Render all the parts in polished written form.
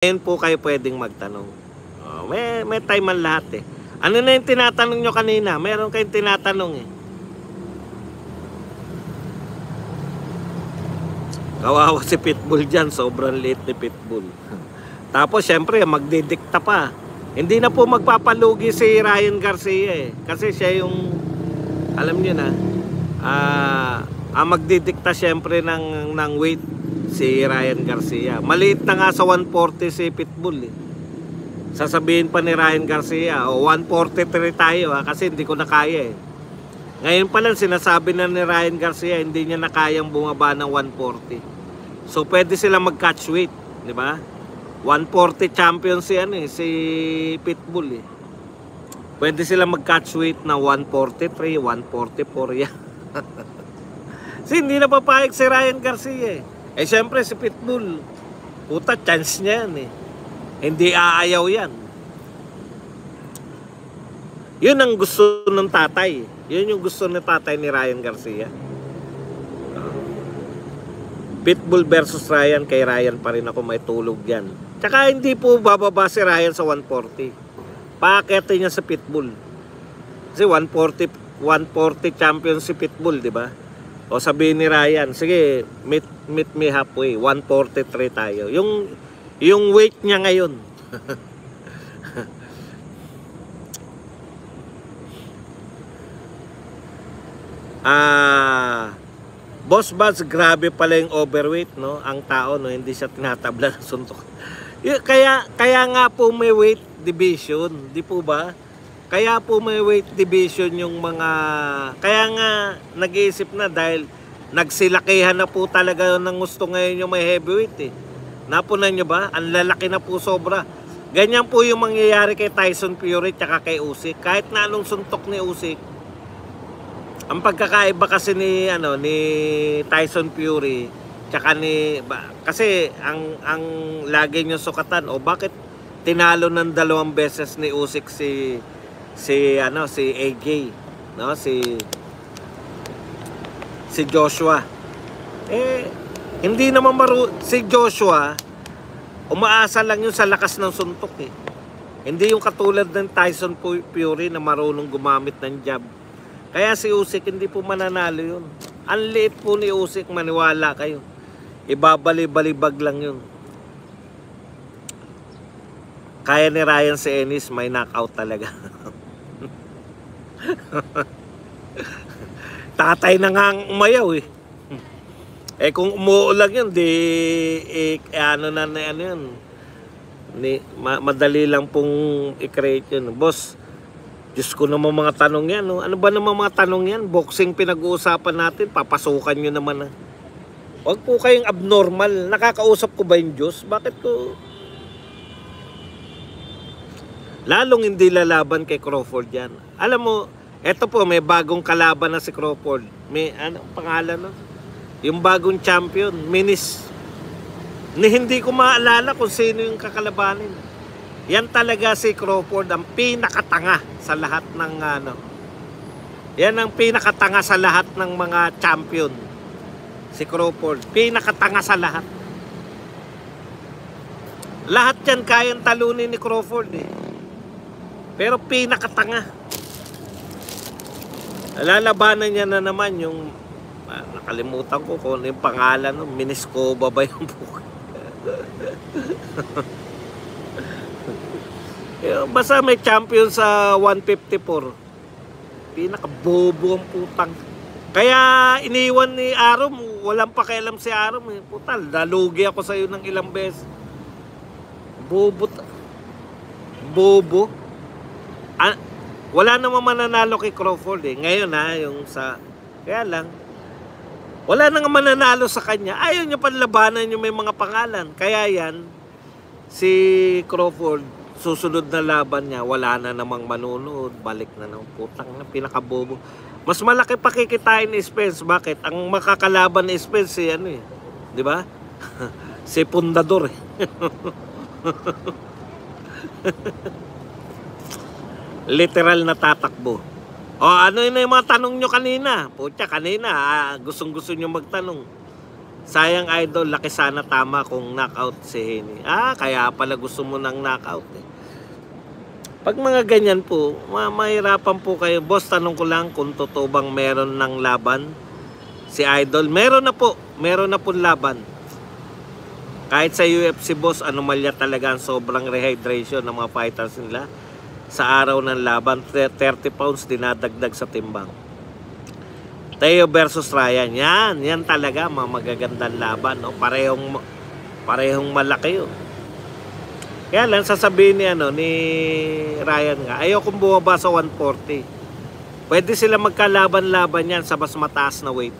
Ngayon po kayo pwedeng magtanong. May time man lahat eh. Ano na yung tinatanong nyo kanina? Meron kayong tinatanong eh. Kawawa si Pitbull dyan. Sobrang liit ni Pitbull. Tapos syempre magdidikta pa. Hindi na po magpapalugi si Ryan Garcia eh. Kasi siya yung, alam nyo na, magdidikta syempre ng weight si Ryan Garcia. Maliit na nga sa 140 si Pitbull eh. Sasabihin pa ni Ryan Garcia, 143 tayo kasi hindi ko na kaya eh. Ngayon pa lang sinasabi na ni Ryan Garcia hindi niya na kayang bumaba ng 140. So pwede sila mag-catch weight, di ba? 140 champion si si Pitbull eh. Pwede sila mag-catch weight na 143, 144 yan. Kasi hindi na papayag si Ryan Garcia eh. Eh syempre si Pitbull, puta chance niya yan eh. Hindi aayaw yan. Yun ang gusto ng tatay. Yun yung gusto ng tatay ni Ryan Garcia. Pitbull versus Ryan, kay Ryan pa rin ako may tulog yan. Tsaka hindi po bababa si Ryan sa 140. Paakyat niya sa Pitbull. Kasi 140 champion si Pitbull, di ba? O sabihin ni Ryan, sige, meet me halfway, 143 tayo. Yung weight niya ngayon. Boss Buzz, grabe pala yung overweight, no? Ang tao, no? Hindi siya tinatabla ng suntok. Kaya nga po may weight division, di po ba? Kaya po may weight division yung mga... Kaya nga nag-iisip na dahil nagsilakihan na po talaga ng gusto ngayon yung may heavyweight eh. Napunan nyo ba? Ang lalaki na po sobra. Ganyan po yung mangyayari kay Tyson Fury at kay Usyk. Kahit na anong suntok ni Usyk, ang pagkakaiba kasi ni Tyson Fury kasi ang lagi nyo sukatan bakit tinalo ng 2 beses ni Usyk si AJ, no? Si Joshua. Hindi naman si Joshua, umaasa lang yun sa lakas ng suntok eh. Hindi yung katulad ng Tyson Fury na marunong gumamit ng jab. Kaya si Usyk hindi po mananalo yun. Ang liit po ni Usyk, maniwala kayo. Ibabali-balibag lang yun. Kaya ni Ryan si Ennis, may knockout talaga. Tatay na nga ang umayaw eh. Kung umuulag yun, madali lang pong i-create yun. Boss, Diyos ko naman mga tanong yan. No? Ano ba naman mga tanong yan? Boxing pinag-uusapan natin, papasukan nyo naman. Huwag po kayong abnormal. Nakakausap ko ba yung Diyos? Bakit ko... Lalong hindi lalaban kay Crawford yan. Alam mo, eto po, may bagong kalaban na si Crawford. May pangalan no? Yung bagong champion, Minis. Hindi ko maalala kung sino yung kakalabanin. Yan talaga si Crawford, ang pinakatanga sa lahat ng Yan ang pinakatanga sa lahat ng mga champion. Si Crawford, pinakatanga sa lahat. Lahat yan kayang talunin ni Crawford eh. Pero pinakatanga. Lalabanan niya na naman yung nakalimutan ko kung ano yung pangalan no? Miniskova ba yung buka? Basta may champion sa 154. Pinakabobo ang putang. Kaya iniwan ni Arum, walang pakialam si Arum eh. Putal, dalugi ako sa iyo ng ilang beses. Bobo. Wala namang mananalo kay Crawford eh. Ngayon yung sa... Kaya lang, wala nang mananalo sa kanya. Ayaw niya panlabanan yung may mga pangalan. Kaya yan, si Crawford, susunod na laban niya, wala na namang manunood. Balik na ng putang na pinakabobo. Mas malaki pa kikitain ni Spence. Bakit? Ang makakalaban ni Spence si di ba? Si Pundador eh. Literal na tatakbo. Ano yun yung mga tanong nyo kanina? Pucha, kanina, gustong-gusto nyo magtanong. Sayang idol, laki sana tama kung knockout si Haney. Kaya pala gusto mo ng knockout eh. Pag mga ganyan po, mahirapan po kayo. Boss, tanong ko lang kung totoo bang meron ng laban si idol. Meron na po laban. Kahit sa UFC, boss, anomalya talaga ang sobrang rehydration ng mga fighters nila. Sa araw ng laban, 30 pounds dinadagdag sa timbang. Teo versus Ryan, yan talaga mga magagandang laban, no? Parehong malaki yun. Kaya lang sasabihin ni Ryan nga, ayokong bumaba sa 140. Pwede sila magkalaban-laban yan sa mas mataas na weight.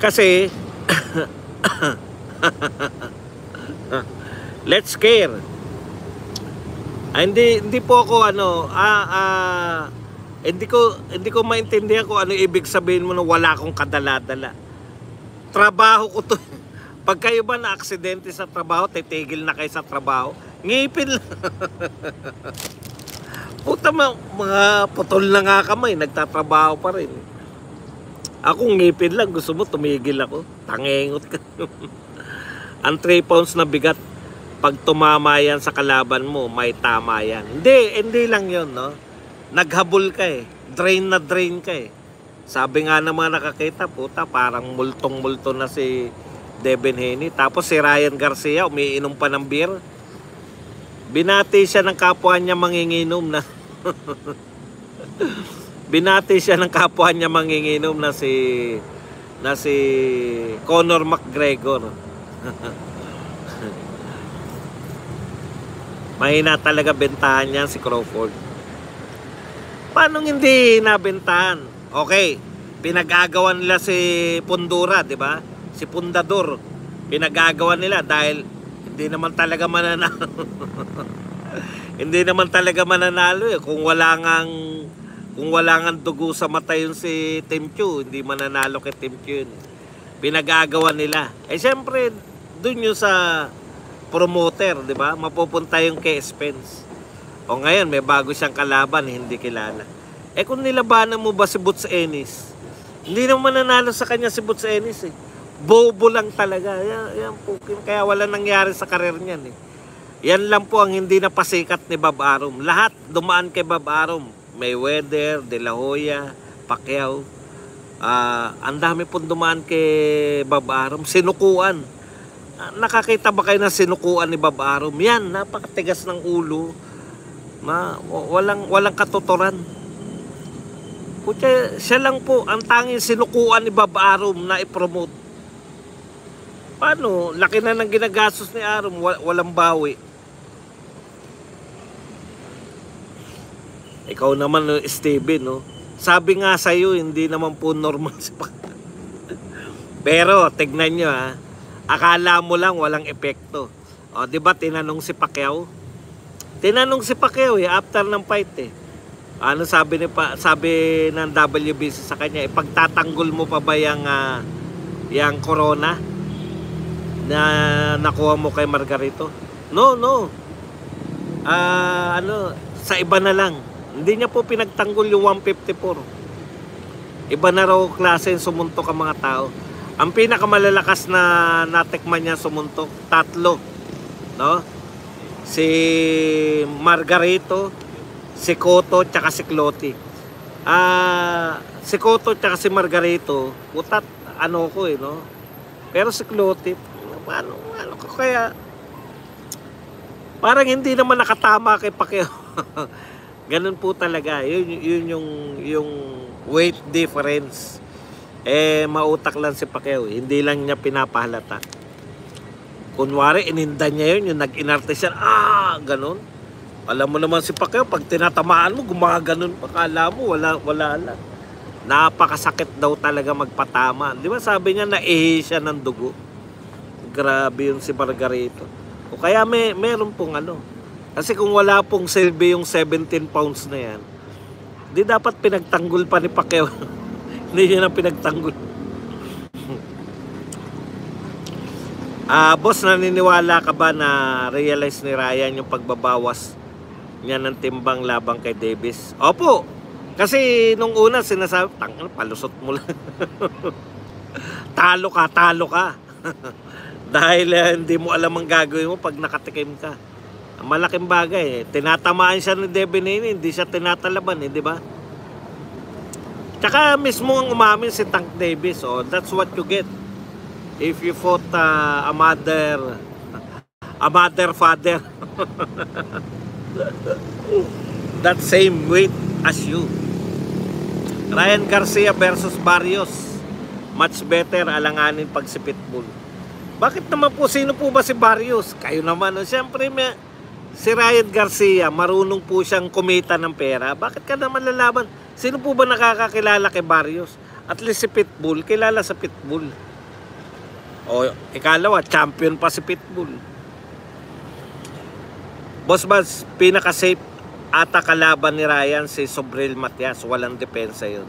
Kasi let's scare. Hindi po ako hindi ko maintindihan kung ano ibig sabihin mo na wala akong kadala-dala. Trabaho ko to. Pag kayo ba na aksidente sa trabaho, titigil na kayo sa trabaho, ngipin lang. Puta, mga putol na nga kamay, nagtatrabaho pa rin. Ako ngipin lang, gusto mo tumigil ako, tangengot ka. Ang 3 pounds na bigat, pag tumama yan sa kalaban mo, may tama yan. Hindi lang yun, no? Naghabol ka eh, drain na drain ka eh. Sabi nga ng mga nakakita, puta, parang multong-multo na si Devin Haney. Tapos si Ryan Garcia, umiinom pa ng beer. Binati siya ng kapwa niya manginginom na. Binati siya ng kapwa niya manginginom na si Conor McGregor. Mahina talaga bentahan niya si Crawford. Paano hindi nabentahan? Okay, pinag-agawan nila si Pundura, di ba? Si Pundador. Pinag-agawan nila dahil hindi naman talaga mananalo. Hindi naman talaga mananalo eh. Kung wala ngang dugo sa mata yun si Tim Chu, hindi mananalo kay Tim Chu yun. Pinag-agawan nila. Eh siyempre, dun yung sa promoter, di ba? Mapupunta yung kay Spence. O ngayon, may bago siyang kalaban, hindi kilala. Eh kung nilabanan mo ba si Butch Ennis, hindi naman mananalo sa kanya si Butch Ennis eh. Bobo lang talaga. Yan po. Kaya wala nangyari sa karir niyan eh. Yan lang po ang hindi napasikat ni Bob Arum. Lahat dumaan kay Bob Arum. Mayweather, De La Hoya, Pacquiao. Ang dami pong dumaan kay Bob Arum. Sinukuan. Nakakita ba kayo na sinukuan ni Bob Arum? Yan, napakatigas ng ulo. Walang katuturan. Pucha, siya lang po ang tanging sinukuan ni Bob Arum na i-promote. Paano? Laki na ng ginagastos ni Arum, walang bawi. Ikaw naman, Steven, no? Sabi nga sa'yo, hindi naman po normal si Pacquiao. Pero, tignan nyo ha, akala mo lang walang epekto. O, di ba tinanong si Pacquiao? Tinanong si Pacquiao after ng fight eh. Ano sabi ng WBC sa kanya, ipagtatanggol mo pa ba yang corona na nakuha mo kay Margarito? No. Sa iba na lang. Hindi niya po pinagtanggol yung 154. Iba na raw klase yung sumuntok ang mga tao. Ang pinakamalalakas na natikman niya sumuntok, 3. No? Si Margarito, si Cotto, tsaka si Clottey. Si Cotto tsaka si Margarito, utat, ko no? Pero si Clottey, ano ko kaya, parang hindi naman nakatama kay Pacquiao. Ganun po talaga. Yun yung weight difference. Mautak lang si Pacquiao. Hindi lang niya pinapahalata. Kunwari, ininda niya yun, yung nag-inarte siya, ganun. Alam mo naman si Pacquiao, pag tinatamaan mo, gumaganon pa. Kala mo, wala lang. Napakasakit daw talaga magpatama. Di ba sabi niya, naihi siya ng dugo. Grabe yun si Margarito. O kaya meron pong Kasi kung wala pong silbi yung 17 pounds na yan, di dapat pinagtanggol pa ni Pacquiao. Hindi niya na pinagtanggol. Boss, naniniwala ka ba na realize ni Ryan yung pagbabawas niya ng timbang labang kay Davis? Opo, Kasi nung una sinasabi, palusot mo lang. Talo ka. Dahil hindi mo alam ang gagawin mo pag nakatikim ka. Malaking bagay eh. Tinatamaan siya ni Devin Haney, hindi siya tinatalaban eh, di ba? Tsaka mismo ang umamin si Tank Davis, oh, that's what you get. If you fought a mother father, that same weight as you. Ryan Garcia versus Barrios. Much better alanganin pag si Pitbull. Bakit naman po, sino po ba si Barrios? Kayo naman, no? Siyempre si Ryan Garcia, marunong po siyang kumita ng pera. Bakit ka naman lalaban? Sino po ba nakakakilala kay Barrios? At least si Pitbull, kilala sa Pitbull. O ikalawa, champion pa si Pitbull. Boss Baz, pinaka-safe ata kalaban ni Ryan si Sobrel Matias. Walang depensa yun.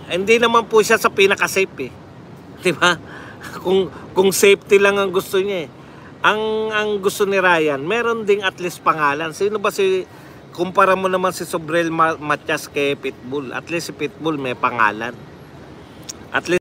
Hindi naman po siya sa pinaka-safe eh. Diba? Kung safety lang ang gusto niya eh. Ang gusto ni Ryan, meron ding at least pangalan. Sino ba kumpara mo naman si Sobrel Matias kay Pitbull. At least si Pitbull may pangalan. At least